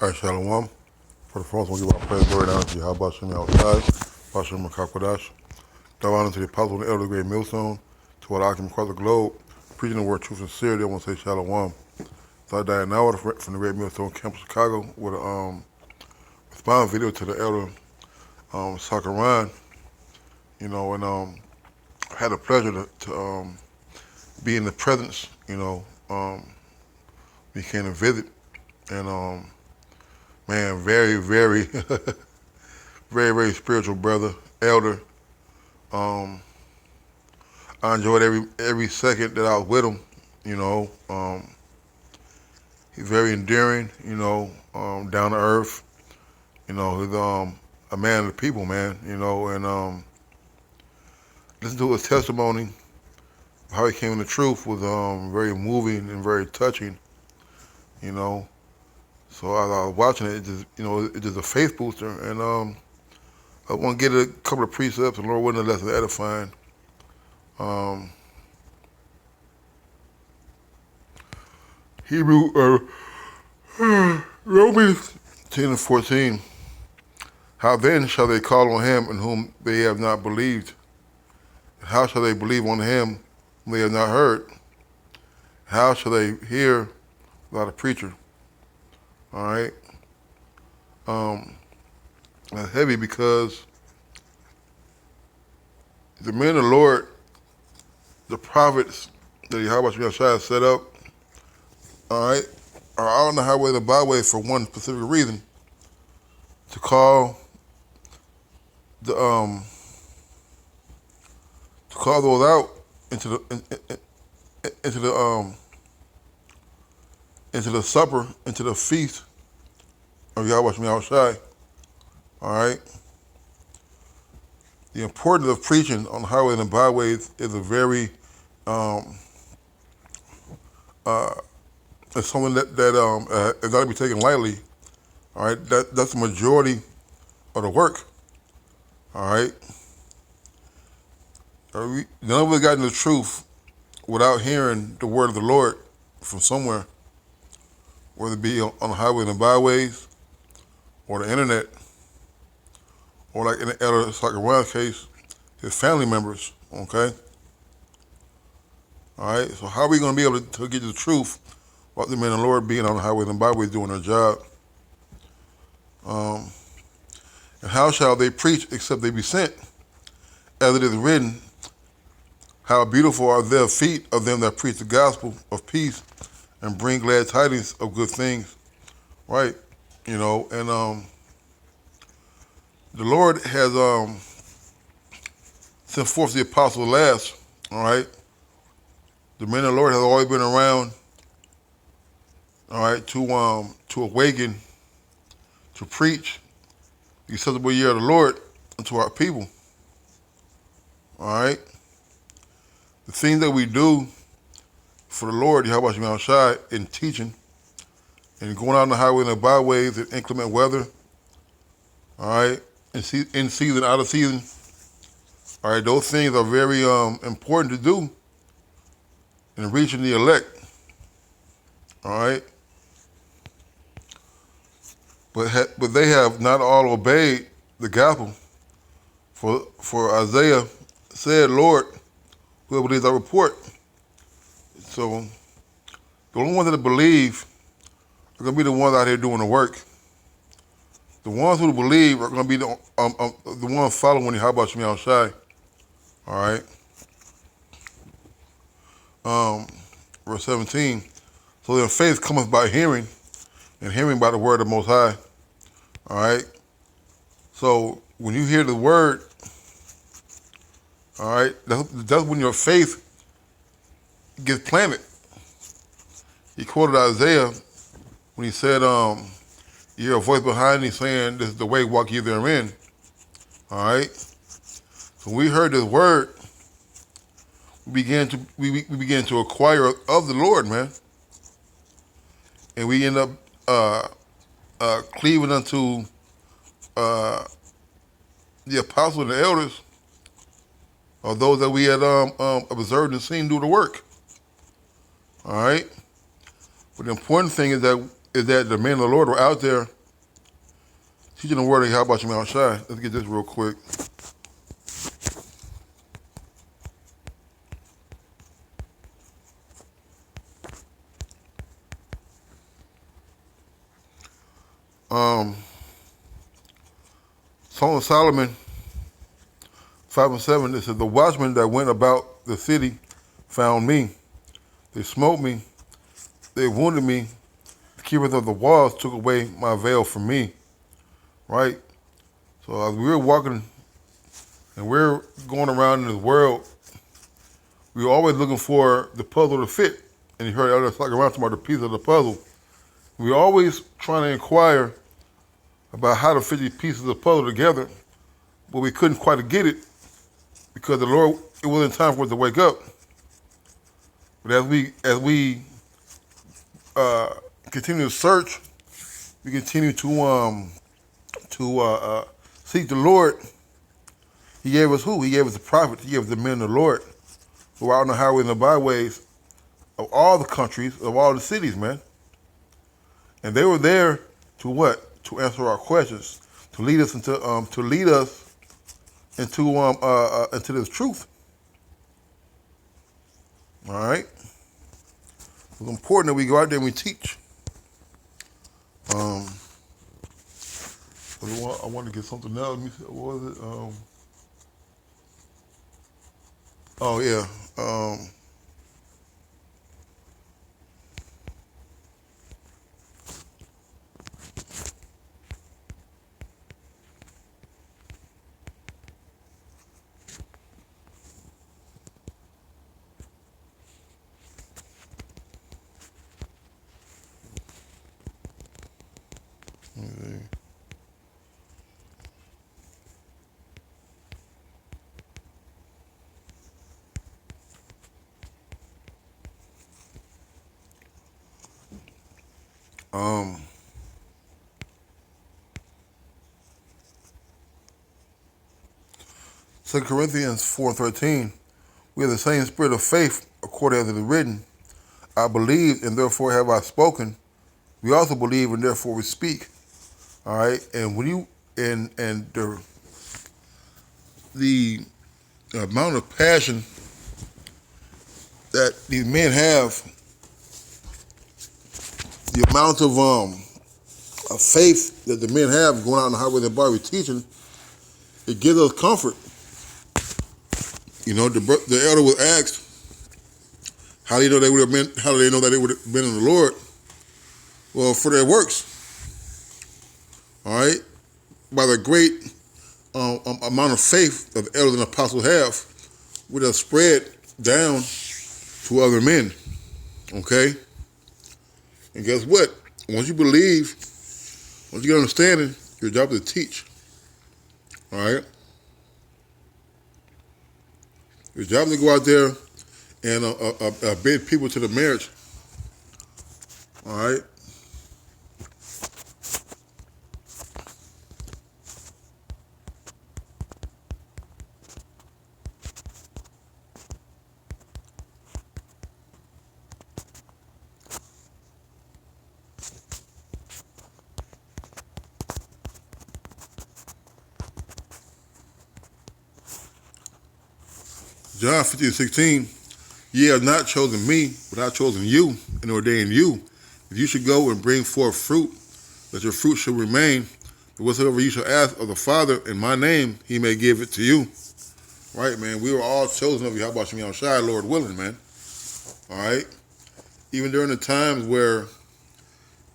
All right, Shalom. For the first one, give our praise glory down to you. How about Shemi outside? Bashem Makakwadash. Thou honor to the apostle and the elder, great millstone, to what I can across the globe, preaching the word truth and sincerity. I want to say Shalom. So I died now from the great millstone camp, Chicago, with a response video to the elder Sakaran. And I had the pleasure to be in the presence. We came to visit, and man, very, very, very, very spiritual brother, elder. Um, I enjoyed every second that I was with him. He's very endearing. Down to earth. He's a man of the people, man. And listen to his testimony, how he came in the truth was very moving and very touching. So as I was watching it, it's just a faith booster, and I want to get a couple of precepts, and Lord willing, that's edifying. Um, Romans 10 and 14. How then shall they call on him in whom they have not believed? And how shall they believe on him whom they have not heard? How shall they hear without a preacher? All right. That's heavy because the men of the Lord, the prophets that Yahweh Shai set up, all right, are out on the highway and the byway for one specific reason: to call the to call those out into the supper, into the feast of Yahweh Shai. All right. The importance of preaching on the highways and byways is a very it's something that is not to be taken lightly. All right, that's the majority of the work. All right, none of us got in the truth without hearing the word of the Lord from somewhere, whether it be on the highways and byways, or the internet, or like in the Elder Sakaran's case, his family members. Okay. All right. So how are we going to be able to get the truth about the men of the Lord being on the highways and byways doing their job? And how shall they preach except they be sent? As it is written, how beautiful are the feet of them that preach the gospel of peace and bring glad tidings of good things. Right? And the Lord has sent forth the apostle last. All right? The men of the Lord have always been around, all right, to awaken, to preach the acceptable year of the Lord unto our people. All right? The things that we do for the Lord, Yahweh Shai, in teaching and going out on the highway and the byways in inclement weather, all right, in season, out of season, all right, those things are very important to do in reaching the elect, all right? But they have not all obeyed the gospel. For Isaiah said, Lord, whoever believes our report. So the only ones that believe are going to be the ones out here doing the work. The ones who believe are going to be the ones following the Yahweh Shai Shai. All right. Verse 17. So then faith cometh by hearing, and hearing by the word of the Most High. All right. So when you hear the word, all right, that's when your faith gets planted. He quoted Isaiah when he said, you hear a voice behind you saying, this is the way, walk ye therein. All right. So we heard this word, we began to acquire of the Lord, man. And we end up cleaving unto the apostles and the elders, or those that we had observed and seen do the work. All right. But the important thing is that is that the men of the Lord were out there teaching the word of Yahweh Shem outside. Let's get this real quick. Song of Solomon 5:7. It says, the watchmen that went about the city found me. They smote me. They wounded me. The keepers of the walls took away my veil from me. Right? So as we were walking and we're going around in this world, we were always looking for the puzzle to fit. And you heard others talking around about the piece of the puzzle. We were always trying to inquire about how to fit these pieces of the puzzle together, but we couldn't quite get it because the Lord, it wasn't time for us to wake up. But as we continue to search, we continue to seek the Lord. He gave us who? He gave us the prophets. He gave us the men of the Lord who are out on the highways and the byways of all the countries, of all the cities, man. And they were there to what? To answer our questions, to lead us into into this truth. All right. It's important that we go out there and we teach. I want to get something else. Let me see, what was it? Oh yeah. Let me see. Um, 2 Corinthians 4:13, we have the same spirit of faith according as it is written, I believed and therefore have I spoken. We also believe and therefore we speak. All right, and when you and the amount of passion that these men have, the amount of faith that the men have going out in the highway and Bible teaching, it gives us comfort. You know, the elder was asked, how do you know they would have been? How do they know that they would have been in the Lord? Well, for their works. All right, by the great amount of faith that the elders and apostles have, would have spread down to other men. Okay, and guess what? Once you believe, once you get understanding, your job is to teach. All right, your job is to go out there and bid people to the marriage. All right. John 15:16, ye have not chosen me, but I have chosen you and ordained you, that you should go and bring forth fruit, that your fruit should remain, that whatsoever you shall ask of the Father in my name, he may give it to you. Right, man, we were all chosen of you. How about you outside, Lord willing, man? All right? Even during the times where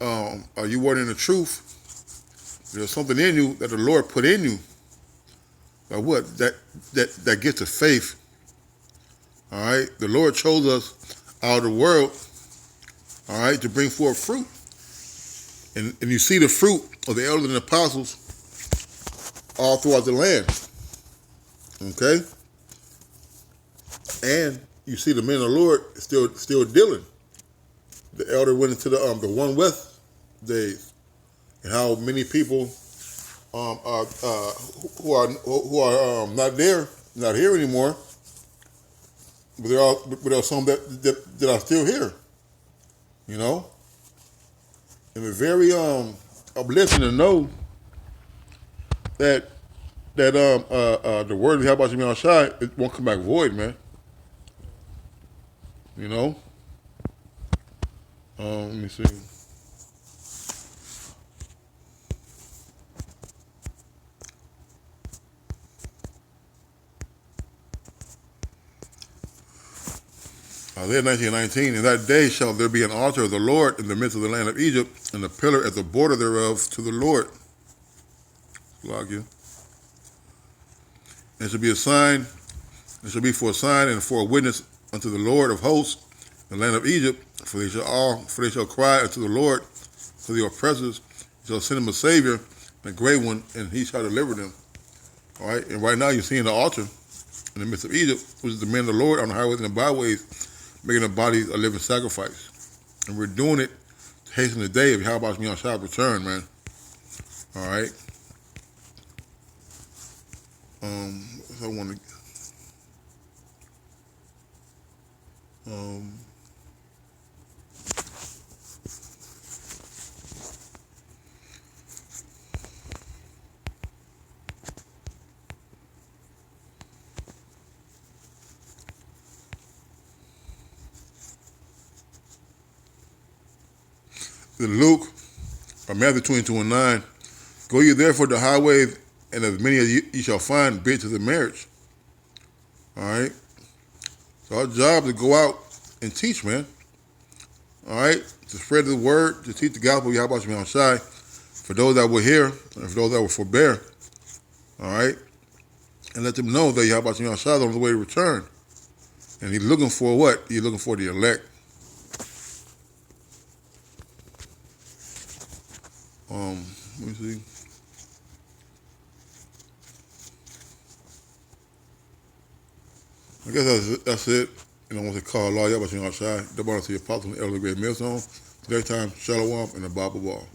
you weren't in the truth, there's something in you that the Lord put in you. What? That gets to faith. All right, the Lord chose us out of the world, all right, to bring forth fruit. And you see the fruit of the elders and apostles all throughout the land. Okay? And you see the men of the Lord still dealing. The elder went into the One West days, and how many people who are not there, not here anymore. But there are some that are still here, you know? And it's very uplifting to know that the word of Yahweh Shem Shai, it won't come back void, man. You know. Let me see. Isaiah 19:19. In that day shall there be an altar of the Lord in the midst of the land of Egypt, and a pillar at the border thereof to the Lord. Log you. And it shall be a sign. It shall be for a sign and for a witness unto the Lord of hosts, in the land of Egypt. For they shall cry unto the Lord for the oppressors. He shall send them a Savior, a great one, and he shall deliver them. All right. And right now you're seeing the altar in the midst of Egypt, which is the men of the Lord on the highways and the byways, making their bodies a living sacrifice. And we're doing it to hasten the day of Yahweh Shai return, man. All right. I want to. In Luke, or Matthew 22:9, go ye therefore to the highways, and as many as ye shall find, bid to the marriage. All right. So our job is to go out and teach, man. All right. To spread the word, to teach the gospel of Yahweh Shem Shai, for those that will hear, and for those that will forbear. All right. And let them know that Yahweh Shem Shai is on the way to return. And he's looking for what? He's looking for the elect. Let me see. I guess that's it. And I want to call Allah Yahweh Shem Shai, the honor to the apostle and elder great millstone. Next time, Shalom and a Bible ball.